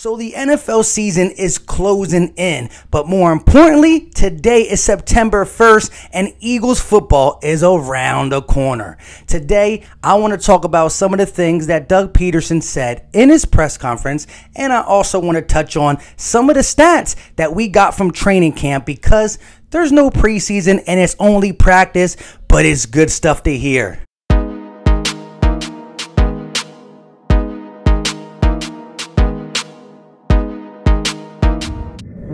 So the NFL season is closing in, but more importantly, today is September 1st and Eagles football is around the corner. Today, I want to talk about some of the things that Doug Pederson said in his press conference, and I also want to touch on some of the stats that we got from training camp because there's no preseason and it's only practice, but it's good stuff to hear.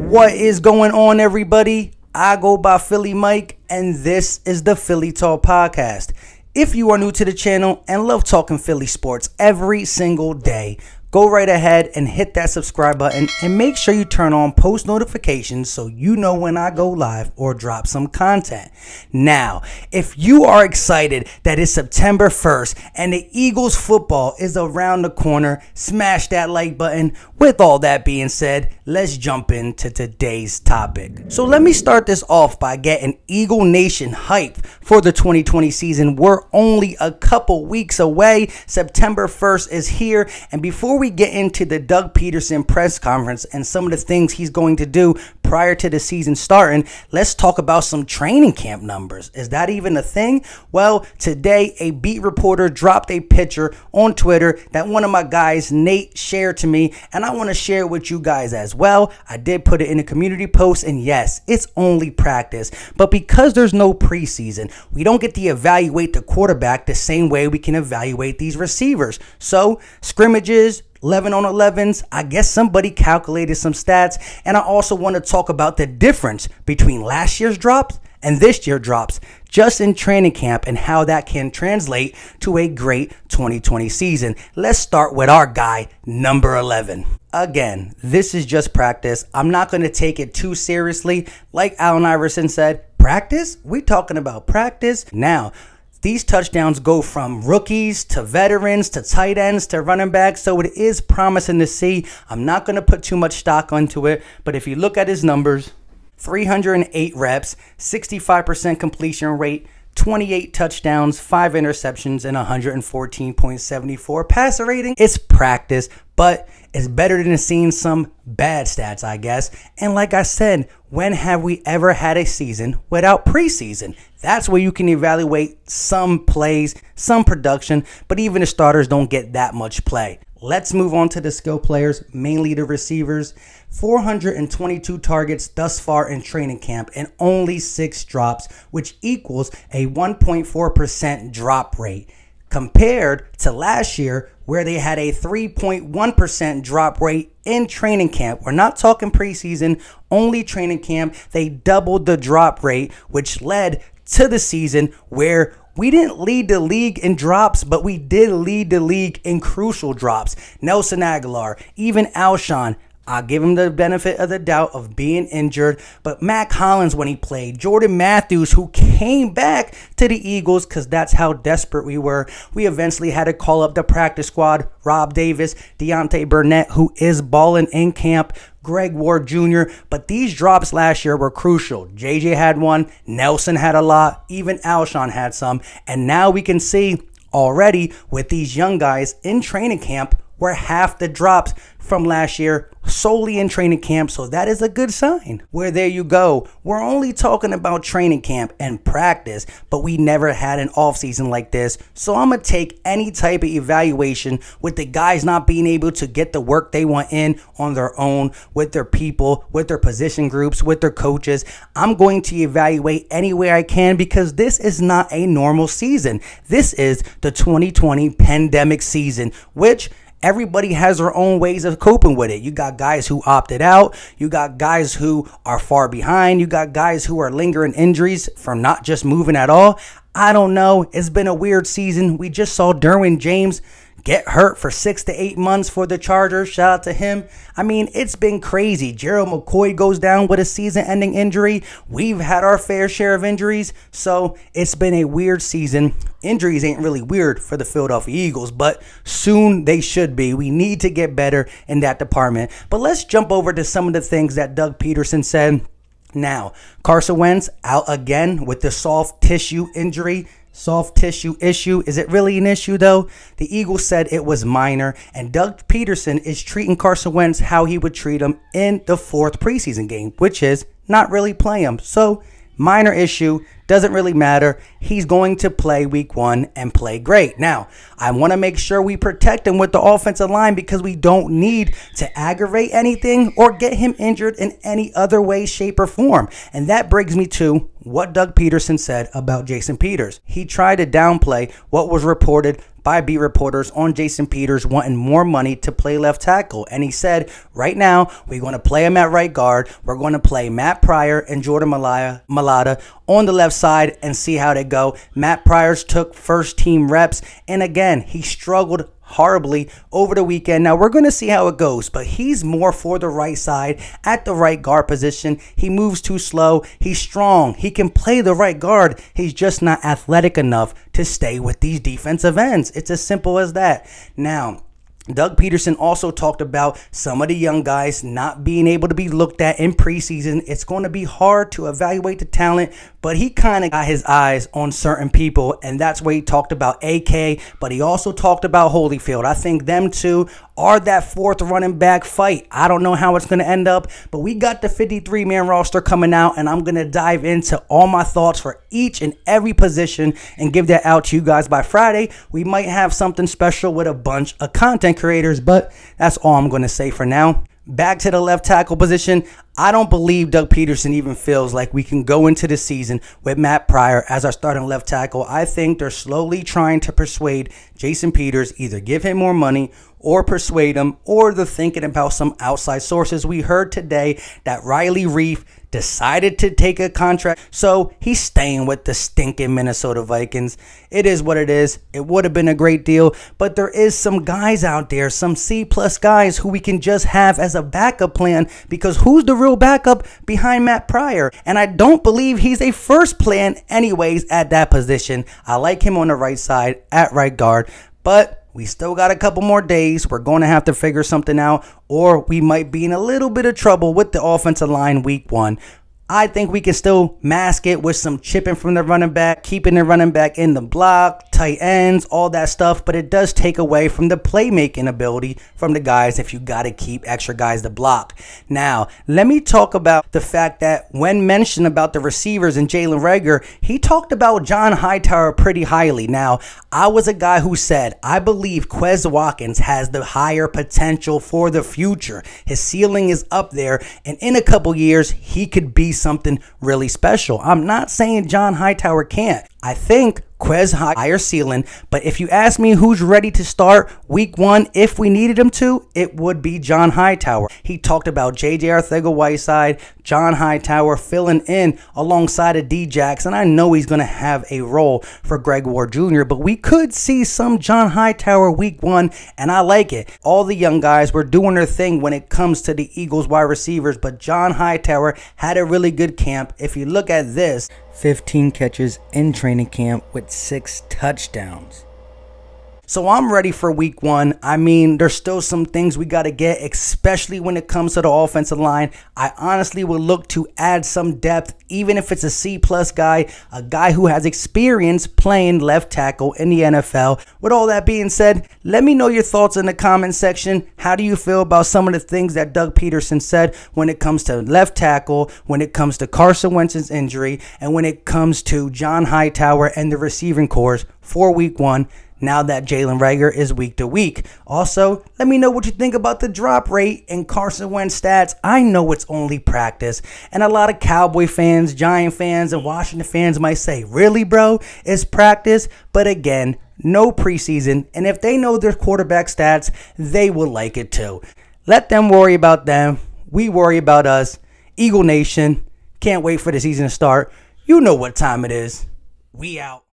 What is going on, everybody? I go by Philly Mike, and this is the Philly Talk Podcast. If you are new to the channel and love talking Philly sports every single day, go right ahead and hit that subscribe button and make sure you turn on post notifications so you know when I go live or drop some content. Now, if you are excited that it's September 1st and the Eagles football is around the corner, smash that like button. With all that being said, let's jump into today's topic. So let me start this off by getting Eagle Nation hyped for the 2020 season. We're only a couple weeks away. September 1st is here, and before we get into the Doug Pederson press conference and some of the things he's going to do prior to the season starting, let's talk about some training camp numbers. Is that even a thing? Well, today a beat reporter dropped a picture on Twitter that one of my guys, Nate, shared to me, and I want to share it with you guys as well. I did put it in a community post, and yes, it's only practice, but because there's no preseason, we don't get to evaluate the quarterback the same way we can evaluate these receivers. So scrimmages, 11 on 11s, I guess somebody calculated some stats, and I also want to talk about the difference between last year's drops and this year's drops just in training camp and how that can translate to a great 2020 season. Let's start with our guy, number 11. Again, this is just practice. I'm not going to take it too seriously. Like Allen Iverson said, practice? We talking about practice? Now, these touchdowns go from rookies to veterans to tight ends to running backs, so it is promising to see. I'm not going to put too much stock onto it, but if you look at his numbers, 308 reps, 65% completion rate, 28 touchdowns, 5 interceptions, and 114.74 passer rating. It's practice, but it's better than seeing some bad stats, I guess. And like I said, when have we ever had a season without preseason? That's where you can evaluate some plays, some production, but even the starters don't get that much play. Let's move on to the skill players, mainly the receivers. 422 targets thus far in training camp and only 6 drops, which equals a 1.4% drop rate compared to last year where they had a 3.1% drop rate in training camp. We're not talking preseason, only training camp. They doubled the drop rate, which led to the season where we didn't lead the league in drops, but we did lead the league in crucial drops. Nelson Aguilar, even Alshon, I'll give him the benefit of the doubt of being injured, but Mac Hollins when he played, Jordan Matthews who came back to the Eagles because that's how desperate we were. We eventually had to call up the practice squad, Rob Davis, Deontay Burnett, who is balling in camp, Greg Ward Jr., but these drops last year were crucial. JJ had one, Nelson had a lot, even Alshon had some, and now we can see already with these young guys in training camp, we're half the drops from last year solely in training camp, so that is a good sign. Where there you go. We're only talking about training camp and practice, but we never had an offseason like this, so I'm going to take any type of evaluation with the guys not being able to get the work they want in on their own, with their people, with their position groups, with their coaches. I'm going to evaluate any way I can because this is not a normal season. This is the 2020 pandemic season, which everybody has their own ways of coping with it. You got guys who opted out. You got guys who are far behind. You got guys who are lingering injuries from not just moving at all. I don't know. It's been a weird season. We just saw Derwin James get hurt for 6 to 8 months for the Chargers. Shout out to him. I mean, it's been crazy. Gerald McCoy goes down with a season-ending injury. We've had our fair share of injuries, so it's been a weird season. Injuries ain't really weird for the Philadelphia Eagles, but soon they should be. We need to get better in that department. But let's jump over to some of the things that Doug Pederson said. Now, Carson Wentz out again with the soft tissue injury. Soft tissue issue. Is it really an issue though? The Eagles said it was minor, and Doug Pederson is treating Carson Wentz how he would treat him in the 4th preseason game, which is not really play him. So minor issue, doesn't really matter. He's going to play week 1 and play great. Now, I want to make sure we protect him with the offensive line because we don't need to aggravate anything or get him injured in any other way, shape, or form. And that brings me to what Doug Pederson said about Jason Peters. He tried to downplay what was reported by beat reporters on Jason Peters wanting more money to play left tackle. And he said, right now, we're going to play him at right guard. We're going to play Matt Pryor and Jordan Mailata on the left side and see how they go. Matt Pryor's took first team reps, and again, he struggled horribly over the weekend. Now we're going to see how it goes, but he's more for the right side at the right guard position. He moves too slow. He's strong. He can play the right guard. He's just not athletic enough to stay with these defensive ends. It's as simple as that. Now, Doug Pederson also talked about some of the young guys not being able to be looked at in preseason. It's going to be hard to evaluate the talent, but he kind of got his eyes on certain people, and that's where he talked about AK, but he also talked about Holyfield. I think them two are that 4th running back fight. I don't know how it's going to end up, but we got the 53-man roster coming out, and I'm going to dive into all my thoughts for each and every position and give that out to you guys by Friday. We might have something special with a bunch of content creators, but that's all I'm going to say for now. Back to the left tackle position. I don't believe Doug Pederson even feels like we can go into the season with Matt Pryor as our starting left tackle. I think they're slowly trying to persuade Jason Peters, either give him more money or persuade him, or they're thinking about some outside sources. We heard today that Riley Reiff decided to take a contract, so he's staying with the stinking Minnesota Vikings. It is what it is. It would have been a great deal, but there is some guys out there, some C-plus guys who we can just have as a backup plan, because who's the real backup behind Matt Pryor? And I don't believe he's a first plan anyways at that position. I like him on the right side at right guard, but we still got a couple more days. We're going to have to figure something out, or we might be in a little bit of trouble with the offensive line week 1. I think we can still mask it with some chipping from the running back, keeping the running back in the block, tight ends, all that stuff, but it does take away from the playmaking ability from the guys if you got to keep extra guys to block. Now, let me talk about the fact that when mentioned about the receivers and Jalen Reagor, he talked about John Hightower pretty highly. Now, I was a guy who said, I believe Quez Watkins has the higher potential for the future. His ceiling is up there, and in a couple years, he could be something really special. I'm not saying John Hightower can't. I think Quez higher ceiling, but if you ask me who's ready to start week 1 if we needed him to, it would be John Hightower. He talked about J.J. Arcega-Whiteside, John Hightower filling in alongside of D-Jax, and I know he's going to have a role for Greg Ward Jr., but we could see some John Hightower week 1, and I like it. All the young guys were doing their thing when it comes to the Eagles wide receivers, but John Hightower had a really good camp. If you look at this, 15 catches in training camp with 6 touchdowns. So I'm ready for week 1. I mean, there's still some things we got to get, especially when it comes to the offensive line. I honestly would look to add some depth, even if it's a C-plus guy, a guy who has experience playing left tackle in the NFL. With all that being said, let me know your thoughts in the comment section. How do you feel about some of the things that Doug Pederson said when it comes to left tackle, when it comes to Carson Wentz's injury, and when it comes to John Hightower and the receiving corps for week 1? Now that Jalen Reagor is week to week. Also, let me know what you think about the drop rate and Carson Wentz stats. I know it's only practice, and a lot of Cowboy fans, Giant fans, and Washington fans might say, really, bro? It's practice? But again, no preseason, and if they know their quarterback stats, they will like it too. Let them worry about them. We worry about us. Eagle Nation, can't wait for the season to start. You know what time it is. We out.